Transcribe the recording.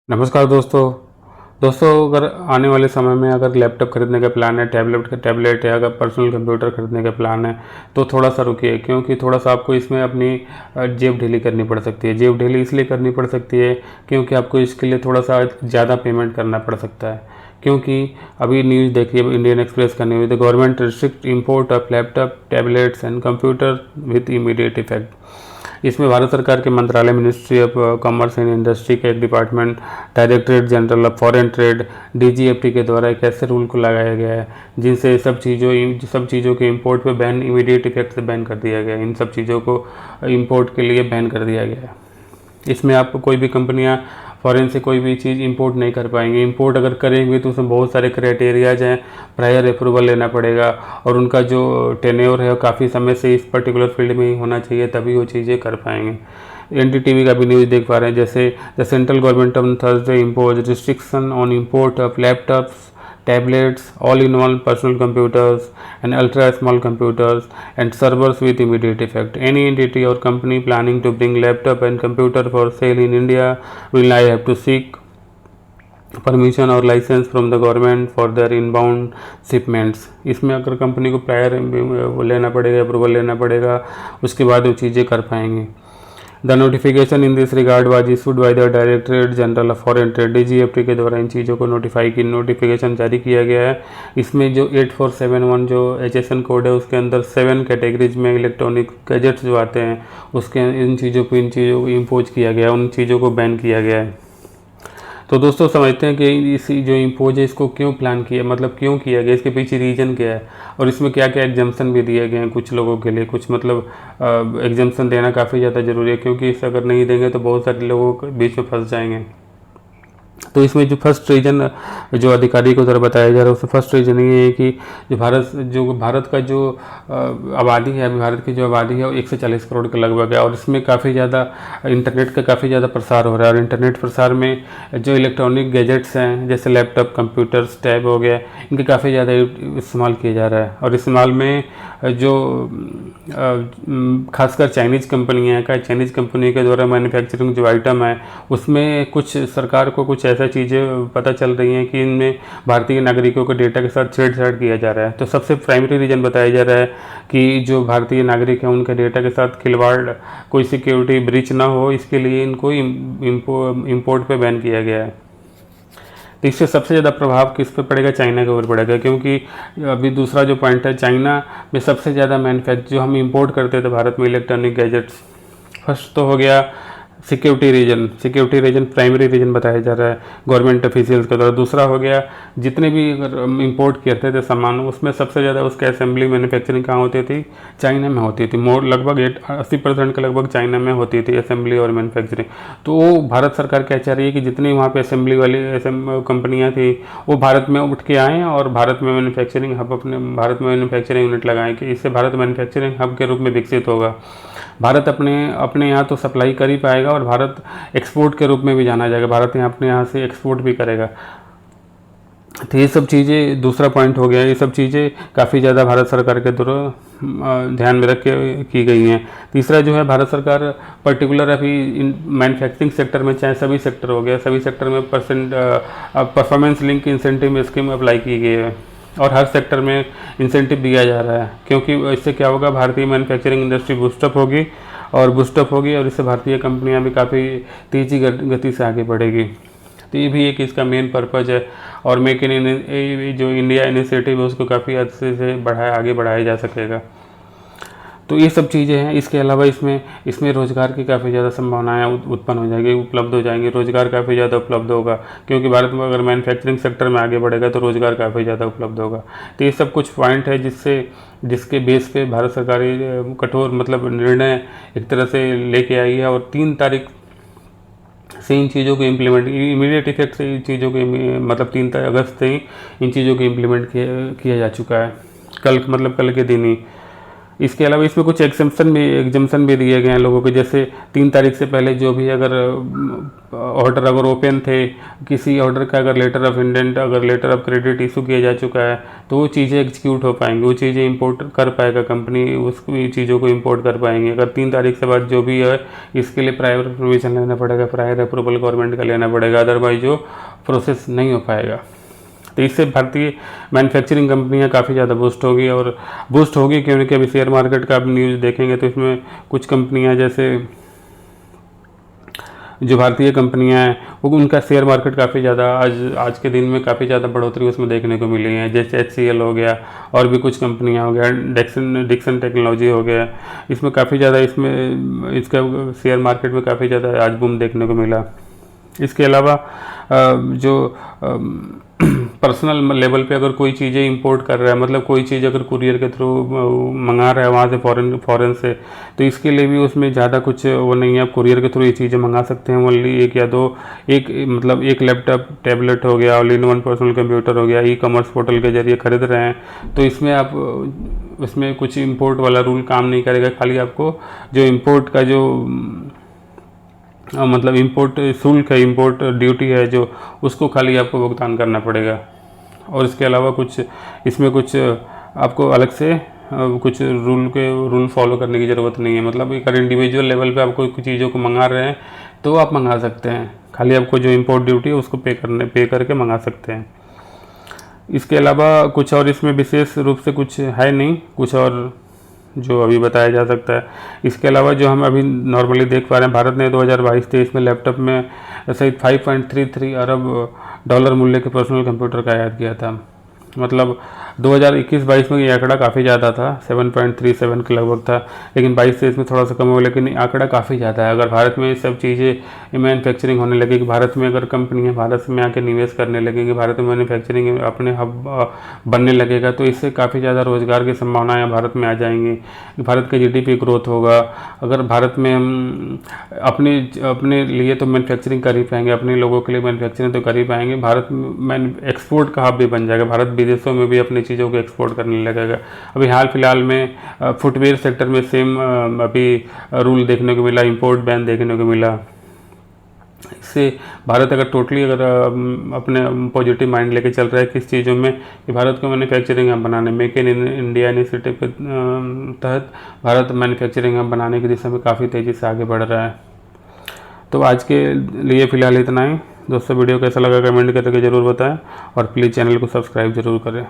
नमस्कार दोस्तों अगर आने वाले समय में अगर लैपटॉप खरीदने का प्लान है, टैबलेट है, अगर पर्सनल कंप्यूटर खरीदने का प्लान है तो थोड़ा सा रुकिए, क्योंकि थोड़ा सा आपको इसमें अपनी जेब ढीली करनी पड़ सकती है। जेब ढीली इसलिए करनी पड़ सकती है क्योंकि आपको इसके लिए थोड़ा सा ज़्यादा पेमेंट करना पड़ सकता है। क्योंकि अभी न्यूज़ देखिए, इंडियन एक्सप्रेस का news, the government restrict import of laptop, tablets and computer with immediate effect. इसमें भारत सरकार के मंत्रालय, ministry of commerce and industry का एक department, directorate general of foreign trade, DGFT के द्वारा एक ऐसे रूल को लगाया गया है जिनसे सब चीज़ों के इंपोर्ट पे बैन इमीडिएट इफेक्ट से बैन कर दिया गया है। इन सब चीज़ों को इंपोर्ट के लिए बैन कर दिया गया है। इसमें आप कोई भी कंपनियां फॉरेन से कोई भी चीज़ इंपोर्ट नहीं कर पाएंगे। इंपोर्ट अगर करेंगे तो उसमें बहुत सारे क्राइटेरियाज हैं, प्रायर अप्रूवल लेना पड़ेगा और उनका जो टेन्योर है काफ़ी समय से इस पर्टिकुलर फील्ड में ही होना चाहिए, तभी वो चीज़ें कर पाएंगे। एनडीटीवी का भी न्यूज़ देख पा रहे हैं, जैसे the central government on Thursday impose restriction on import of laptops, tablets, all-in-one personal computers and ultra-small computers and servers with immediate effect. Any entity or company planning to bring laptop and computer for sale in India will now have to seek permission और licence from the government for their inbound shipments. इसमें अगर company को prior लेना पड़ेगा, approval लेना पड़ेगा, उसके बाद वो चीज़ें कर पाएंगे। The notification in this regard was issued by the directorate general of foreign trade, DGFT के द्वारा इन चीज़ों को नोटिफिकेशन जारी किया गया है। इसमें जो 8471 जो HSN कोड है उसके अंदर 7 कैटेगरीज में इलेक्ट्रॉनिक गैजेट्स जो आते हैं उसके इन चीज़ों को इम्पोज किया गया है, उन चीज़ों को बैन किया गया है। तो दोस्तों समझते हैं कि इस जो इम्पोज है इसको क्यों प्लान किया, मतलब क्यों किया गया, इसके पीछे रीज़न क्या है और इसमें क्या क्या एग्जाम्पशन भी दिए गए हैं कुछ लोगों के लिए। कुछ मतलब एग्जाम्पशन देना काफ़ी ज़्यादा ज़रूरी है, क्योंकि इसे अगर नहीं देंगे तो बहुत सारे लोगों के बीच में फंस जाएंगे। तो इसमें जो फर्स्ट रीजन जो अधिकारी को ज़रा बताया जा रहा है उसमें फर्स्ट रीजन ये है कि भारत का जो आबादी है, अभी भारत की जो आबादी है वो 140 करोड़ के लगभग है और इसमें काफ़ी ज़्यादा इंटरनेट का काफ़ी ज़्यादा प्रसार हो रहा है। और इंटरनेट प्रसार में जो इलेक्ट्रॉनिक गैजेट्स हैं जैसे लैपटॉप, कंप्यूटर्स, टैब हो गया, इनके काफ़ी ज़्यादा इस्तेमाल किया जा रहा है। और इस्तेमाल में जो खासकर चाइनीज़ कंपनी के द्वारा मैन्युफैक्चरिंग जो आइटम है उसमें कुछ सरकार को कुछ ऐसा चीज़ें पता चल रही हैं कि इनमें भारतीय नागरिकों के डेटा के साथ छेड़छाड़ किया जा रहा है। तो सबसे प्राइमरी रीज़न बताया जा रहा है कि जो भारतीय नागरिक हैं उनके डेटा के साथ खिलवाड़, कोई सिक्योरिटी ब्रीच ना हो, इसके लिए इनको इम्पोर्ट पे बैन किया गया है। तो इससे सबसे ज़्यादा प्रभाव किस पे पड़ेगा? चाइना के ऊपर पड़ेगा, क्योंकि अभी दूसरा जो पॉइंट है, चाइना में सबसे ज़्यादा मैन्युफैक्चर जो हम इंपोर्ट करते थे भारत में इलेक्ट्रॉनिक गैजेट्स, फर्स्ट तो हो गया सिक्योरिटी रीजन प्राइमरी रीजन बताया जा रहा है गवर्नमेंट ऑफिशियल्स के द्वारा। दूसरा हो गया जितने भी अगर इंपोर्ट करते थे सामान उसमें सबसे ज़्यादा उसका असेंबली मैन्युफैक्चरिंग कहाँ होती थी? चाइना में होती थी। लगभग 80% के लगभग चाइना में होती थी असेंबली और मैन्युफैक्चरिंग। तो वो भारत सरकार क्या चाह रही है कि जितनी वहाँ पे असेंबली वाली कंपनियाँ थी वो भारत में उठ के आएँ और भारत में मैन्युफैक्चरिंग हब, अपने भारत में मैन्युफैक्चरिंग यूनिट लगाएं कि इससे भारत मैन्युफैक्चरिंग हब के रूप में विकसित होगा। भारत अपने यहाँ तो सप्लाई कर ही पाएगा और भारत एक्सपोर्ट के रूप में भी जाना जाएगा। भारत अपने यहाँ से एक्सपोर्ट भी करेगा। तो ये सब चीज़ें दूसरा पॉइंट हो गया। ये सब चीज़ें काफ़ी ज़्यादा भारत सरकार के द्वारा ध्यान में रख के की गई हैं। तीसरा जो है, भारत सरकार पर्टिकुलर अभी मैन्युफैक्चरिंग सेक्टर में, चाहे सभी सेक्टर हो गया, सभी सेक्टर में performance link incentive scheme apply की गई है और हर सेक्टर में इंसेंटिव दिया जा रहा है, क्योंकि इससे क्या होगा, भारतीय मैन्युफैक्चरिंग इंडस्ट्री बूस्टअप होगी और इससे भारतीय कंपनियां भी काफ़ी तेज़ी गति से आगे बढ़ेगी। तो ये भी एक इसका मेन पर्पज़ है। और मेक इन जो इंडिया इनिशिएटिव है उसको काफ़ी अच्छे से आगे बढ़ाया जा सकेगा। तो ये सब चीज़ें हैं। इसके अलावा इसमें रोज़गार की काफ़ी ज़्यादा संभावनाएं उत्पन्न हो जाएगी, उपलब्ध हो जाएंगी। रोज़गार काफ़ी ज़्यादा उपलब्ध होगा, क्योंकि भारत में अगर मैन्युफैक्चरिंग सेक्टर में आगे बढ़ेगा तो रोज़गार काफ़ी ज़्यादा उपलब्ध होगा। तो ये सब कुछ पॉइंट है जिसके बेस पे भारत सरकार कठोर मतलब निर्णय एक तरह से लेके आई है और 3 तारीख से इन चीज़ों को इमीडिएट इफेक्ट से इन चीज़ों के मतलब 3 अगस्त से ही इन चीज़ों को इम्प्लीमेंट किया जा चुका है। कल के दिन ही। इसके अलावा इसमें कुछ एग्जम्पशन भी दिए गए हैं लोगों के, जैसे 3 तारीख से पहले जो भी अगर ऑर्डर अगर ओपन थे, किसी ऑर्डर का अगर लेटर ऑफ इंडेंट अगर लेटर ऑफ क्रेडिट इशू किया जा चुका है तो वो चीज़ें एग्जीक्यूट हो पाएंगी, वो चीज़ें इंपोर्ट कर पाएगा कंपनी, उस चीज़ों को इंपोर्ट कर पाएंगे। अगर 3 तारीख से बाद जो भी है इसके लिए प्रायर परमिशन लेना पड़ेगा, प्रायर अप्रूवल गवर्नमेंट का लेना पड़ेगा, अदरवाइज जो प्रोसेस नहीं हो पाएगा। तो इससे भारतीय मैन्युफैक्चरिंग कंपनियां काफ़ी ज़्यादा बूस्ट होगी क्योंकि अभी शेयर मार्केट का आप न्यूज़ देखेंगे तो इसमें कुछ कंपनियां जैसे जो भारतीय कंपनियां हैं वो उनका शेयर मार्केट काफ़ी ज़्यादा आज के दिन में काफ़ी ज़्यादा बढ़ोतरी उसमें देखने को मिली है, जैसे HCL हो गया और भी कुछ कंपनियां हो गया, डिक्सन टेक्नोलॉजी हो गया, इसमें काफ़ी ज़्यादा इसका शेयर मार्केट में काफ़ी ज़्यादा आज बूम देखने को मिला। इसके अलावा जो पर्सनल लेवल पे अगर कोई चीज़ें इंपोर्ट कर रहा है, मतलब कोई चीज़ अगर कुरियर के थ्रू मंगा रहा है वहाँ से फॉरेन से, तो इसके लिए भी उसमें ज़्यादा कुछ वो नहीं है, आप कुरियर के थ्रू ये चीज़ें मंगा सकते हैं। ओनली एक या दो मतलब एक लैपटॉप टैबलेट हो गया, all in one personal computer हो गया, ई-कॉमर्स पोर्टल के जरिए खरीद रहे हैं तो इसमें कुछ इम्पोर्ट वाला रूल काम नहीं करेगा। खाली आपको जो इम्पोर्ट का जो मतलब इंपोर्ट शुल्क है, इंपोर्ट ड्यूटी है जो, उसको खाली आपको भुगतान करना पड़ेगा। और इसके अलावा इसमें कुछ आपको अलग से कुछ रूल फॉलो करने की ज़रूरत नहीं है। मतलब अगर इंडिविजुअल लेवल पे आप कोई चीज़ों को मंगा रहे हैं तो आप मंगा सकते हैं, खाली आपको जो इंपोर्ट ड्यूटी है उसको पे करके मंगा सकते हैं। इसके अलावा कुछ और इसमें विशेष रूप से कुछ है नहीं, कुछ और जो अभी बताया जा सकता है। इसके अलावा जो हम अभी नॉर्मली देख पा रहे हैं, भारत ने 2022-23 में लैपटॉप में सहित 5.33 अरब डॉलर मूल्य के पर्सनल कंप्यूटर का आयात किया था। मतलब 2021-22 में ये आंकड़ा काफ़ी ज़्यादा था, 7.37 के लगभग था, लेकिन 22-23 में थोड़ा सा कम हुआ, लेकिन आंकड़ा काफ़ी ज़्यादा है। अगर भारत में ये सब चीज़ें मैन्युफैक्चरिंग होने लगेगी, भारत में अगर कंपनियां भारत में आके निवेश करने लगेंगी, भारत में मैन्युफैक्चरिंग अपने हब बनने लगेगा तो इससे काफ़ी ज़्यादा रोज़गार की संभावनाएँ भारत में आ जाएंगी, भारत का GDP ग्रोथ होगा। अगर भारत में हम अपने लिए तो मैन्युफैक्चरिंग कर ही पाएंगे, अपने लोगों के लिए मैन्युफैक्चरिंग तो कर ही पाएंगे, भारत में एक्सपोर्ट का हब भी बन जाएगा, भारत विदेशों में भी अपनी चीज़ों को एक्सपोर्ट करने लगेगा। अभी हाल फिलहाल में फुटवेयर सेक्टर में सेम अभी रूल देखने को मिला, इंपोर्ट बैन देखने को मिला। इससे भारत अगर टोटली अगर अपने पॉजिटिव माइंड लेके चल रहा है किस चीज़ों में कि भारत को मैन्युफैक्चरिंग हब बनाने, मेक इन इंडिया इनिशिएटिव के तहत भारत मैन्युफैक्चरिंग हब बनाने की दिशा में काफ़ी तेज़ी से आगे बढ़ रहा है। तो आज के लिए फ़िलहाल इतना ही। दोस्तों वीडियो कैसा लगा कमेंट करके ज़रूर बताएं और प्लीज़ चैनल को सब्सक्राइब ज़रूर करें।